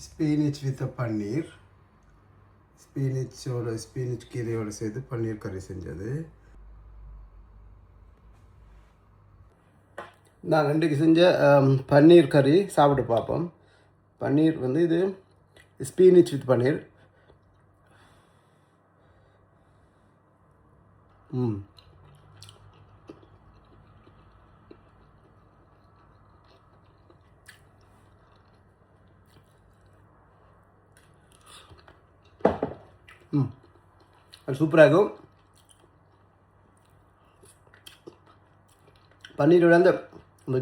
ஸ்பீனிச் with பன்னீர், ஸ்பீனிச் கீரையோடு சேர்த்து பன்னீர் கறி செஞ்சது. நான் இன்றைக்கு செஞ்ச பன்னீர் கறி சாப்பிட்டு பார்ப்போம். பன்னீர் வந்து இது ஸ்பீனிச் வித் பன்னீர். அது சூப்பராக இருக்கும். பன்னீரோட அந்த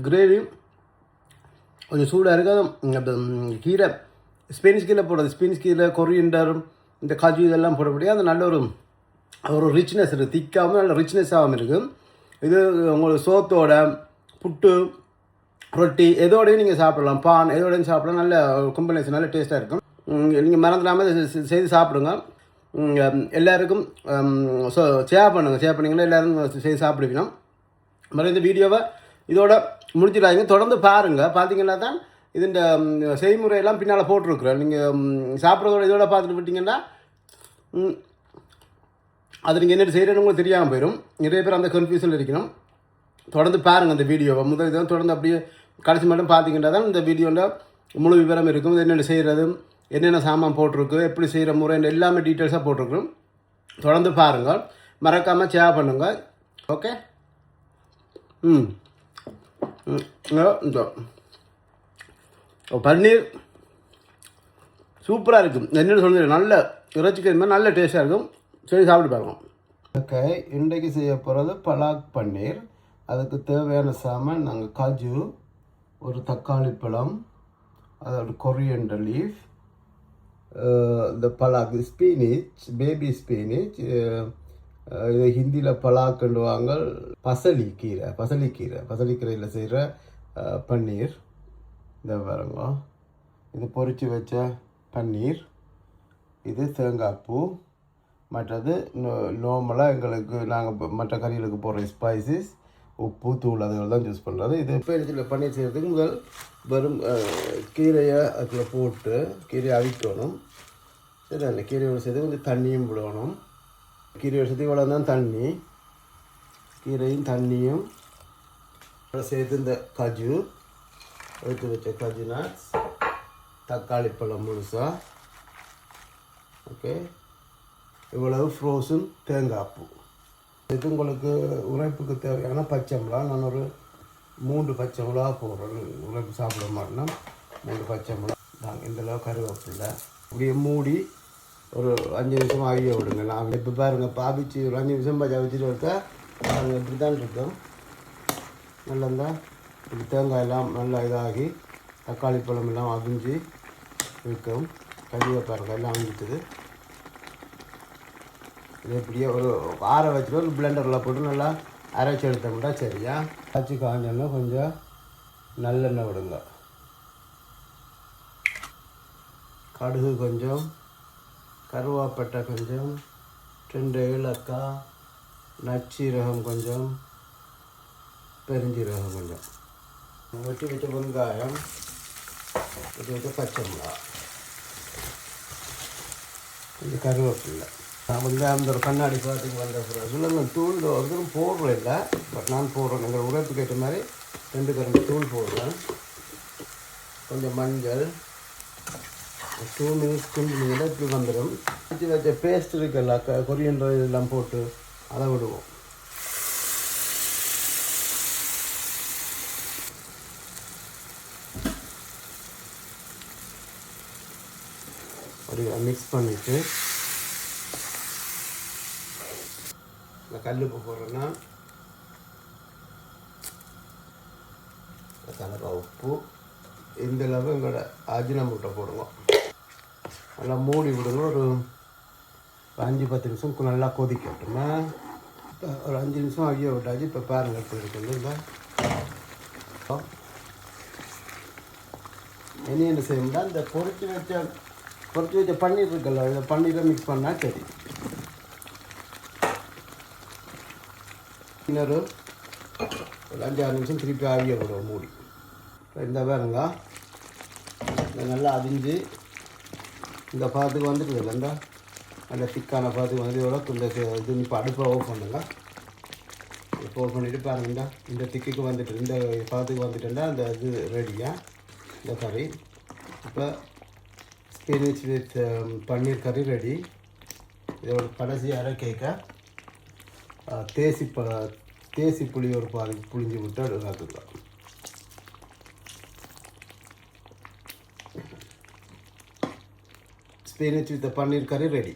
கிரேவி கொஞ்சம் சூடாக இருக்கும். கீரை ஸ்பெனிஷ் கீரை போடுறது, ஸ்பெனிஷ் கீரை கொரியண்டர் இந்த காஜு இதெல்லாம் போடக்கூடிய அந்த நல்ல ஒரு ரிச்னஸ் இருக்குது. திக்காகவும் நல்ல ரிச்னஸாகவும் இருக்கும். இது உங்களுக்கு சோத்தோட புட்டு ரொட்டி எதோடையும் நீங்கள் சாப்பிடலாம், பான் எதோடையும் சாப்பிடலாம். நல்ல காம்பினேஷன், நல்ல டேஸ்ட்டாக இருக்கும். நீங்கள் மறந்துடாமல் செய்து சாப்பிடுங்க. எல்லாருக்கும் ஷேர் பண்ணிங்கன்னா எல்லோரும் செய்து சாப்பிடுவீங்க. மறு இந்த வீடியோவை இதோட முடிச்சிடாதீங்க, தொடர்ந்து பாருங்கள். பார்த்தீங்கன்னா தான் இது இந்த செய்முறையெல்லாம் பின்னால் போட்டிருக்குறேன். நீங்கள் சாப்பிட்றதோட இதோட பார்த்துட்டு விட்டிங்கன்னா அது நீங்கள் என்ன செய்கிறேன்னு உங்களுக்கு தெரியாமல் போயிடும். நிறைய பேர் அந்த கன்ஃபியூஷனில் இருக்கணும். தொடர்ந்து பாருங்கள் அந்த வீடியோவை. முதல் இதை தொடர்ந்து அப்படியே கடைசி மட்டும் பார்த்தீங்கன்னா தான் இந்த வீடியோவில் முழு விவரம் இருக்கும். இது என்னென்ன செய்கிறது, என்னென்ன சாமான் போட்டிருக்கு, எப்படி செய்கிற முறை எல்லாமே டீட்டெயில்ஸாக போட்டிருக்கோம். தொடர்ந்து பாருங்கள், மறக்காமல் ஷேர் பண்ணுங்கள். ஓகே. இந்த பன்னீர் சூப்பராக இருக்கும். என்னென்னு சொல்லுங்கள், நல்ல இறைச்சிக்கறி மாதிரி நல்ல டேஸ்ட்டாக இருக்கும். சரி, சாப்பிட்டு பாருங்கள். ஓகே, இன்றைக்கு செய்ய போகிறது பலாக் பன்னீர். அதுக்கு தேவையான சாமான் நாங்கள் காஜு, ஒரு தக்காளி பழம், அதோட கொரியண்டர் லீஃப், இந்த பலாக் ஸ்பீனிச், பேபி ஸ்பீனிச், இது ஹிந்தியில் பலாக்குண்டுவாங்க, பசலிக்கீரையில் செய்கிற பன்னீர். இந்த பாருங்க, இது பொரித்து வச்ச பன்னீர், இது தேங்காய் பூ, மற்றது நார்மலாக எங்களுக்கு நாங்கள் மற்ற கறிகளுக்கு போடுற ஸ்பைசஸ், உப்பு, தூள் அதுகள் தான் யூஸ் பண்ணுறது. இது இப்போ பன்னீர் செய்கிறதுக்கு முதல் வெறும் கீரையை அதில் போட்டு கீரையை அவிக்கணும். சரி, அந்த கீரையோடு சேர்த்து கொஞ்சம் தண்ணியும் விடணும். கீரையோடு சேர்த்து இவ்வளோ தான் தண்ணி, கீரையும் தண்ணியும் சேர்த்து இந்த காஜு எடுத்து வச்ச காஜு நட்ஸ், தக்காளி பழம் முழுசாக, ஓகே, இவ்வளவு ஃப்ரோசன் தேங்காய் பூ. இது உங்களுக்கு உரைப்புக்கு தேவையான பச்சை மிளகா. நான் ஒரு 3 பச்சை மிளகா போடுறேன். உரைப்பு சாப்பிட மாட்டேன்னா 3 பச்சை மிளகா நாங்கள் இந்தளவு கருவேப்பில்லை. அப்படியே மூடி ஒரு 5 நிமிஷம் ஆகிய விடுங்க. நான் இப்போ பாருங்கள், பாபிச்சு ஒரு 5 நிமிஷம் வச்சுட்டு இருக்கா நாங்கள் இப்படி தான் இருக்கோம். நல்லா இப்படி தேங்காய் எல்லாம் நல்லா இதாகி தக்காளி பழம் எல்லாம் அவிஞ்சு இருக்கும். கறியை பாருங்கள் எல்லாம் அவிஞ்சிட்டுது. இது இப்படியே ஒரு ஆற வச்சுட்டு ஒரு பிளெண்டரில் போட்டு நல்லா அரைச்சி எடுத்தோம்னா சரியா. அரைச்சி காஞ்சோன்னா கொஞ்சம் நல்லெண்ணெய் விடுங்க. கடுகு கொஞ்சம், கருவேப்பட்டை கொஞ்சம், 2 ஏலக்காய், நச்சீரகம் கொஞ்சம், பெருஞ்சீரகம் கொஞ்சம், வெட்டி வச்ச வெங்காயம், வெட்டி வச்ச பச்சை மிளகாய், கொஞ்சம் கருவேப்பில்லை. நான் வெங்காயம் ஒரு கண்ணாடி பாட்டுக்கு வந்த பிறகு சொல்லுங்க தூள் ஒருத்தரும் போடுறேன் இல்லை, பட் நான் போடுறேன். எங்கள் உரைப்புக்கு ஏற்ற மாதிரி 2 கரண்டி தூள் போடுறேன். கொஞ்சம் மஞ்சள், 2 மினிட்ஸ் கிண்டினீங்கன்னா இப்படி வந்துடும். வச்சு வச்ச பேஸ்ட் இருக்குல்ல, கொரியண்டர் இதெல்லாம் போட்டு அதை விடுவோம். ஒரு மிக்ஸ் பண்ணிவிட்டு நான் கல்லுப்பு போடுறேன்னா கலப்பா உப்பு, இந்த அளவு எங்களோட அஜினமோட்டோ போடுங்க. நல்லா மூடி விடுங்க. ஒரு 5-10 நிமிஷம் நல்லா கொதிக்கட்டுமா. ஒரு 5 நிமிஷம் ஆகிய விட்டாச்சு. இப்போ பாருங்கள் எப்படி இருக்குது. இந்த என்ன செய்யணும்னா இந்த பொரிச்சு வச்ச பன்னீர் இருக்குல்ல, இந்த பன்னீரை மிக்ஸ் பண்ணால் சரி. இன்னொரு 5-6 நிமிஷம் திருப்பி ஆகிய விடுவோம் மூடி. இந்த பாருங்க, இதை நல்லா அரிஞ்சு இந்த பாத்துக்கு வந்துட்டு இல்லை அந்த திக்கான பாத்துக்கு வந்து எவ்வளோ இந்த இது இப்போ அடுப்பை ஆஃப் பண்ணுங்க. இப்போ ஆஃப் பண்ணிவிட்டு பாருங்க இந்த திக்குக்கு வந்துட்டு இந்த பாத்துக்கு வந்துட்டுண்டா அந்த இது ரெடியாக இந்த கறி. இப்போ ஸ்பினிச் வித் பன்னீர் கறி ரெடி. இதோட கடைசி அரைக்க தேசி புளி ஒரு பாதி புளிஞ்சு விட்டு எடுத்துக்கலாம். ஸ்பினிச் வித் பன்னீர் கறி ரெடி.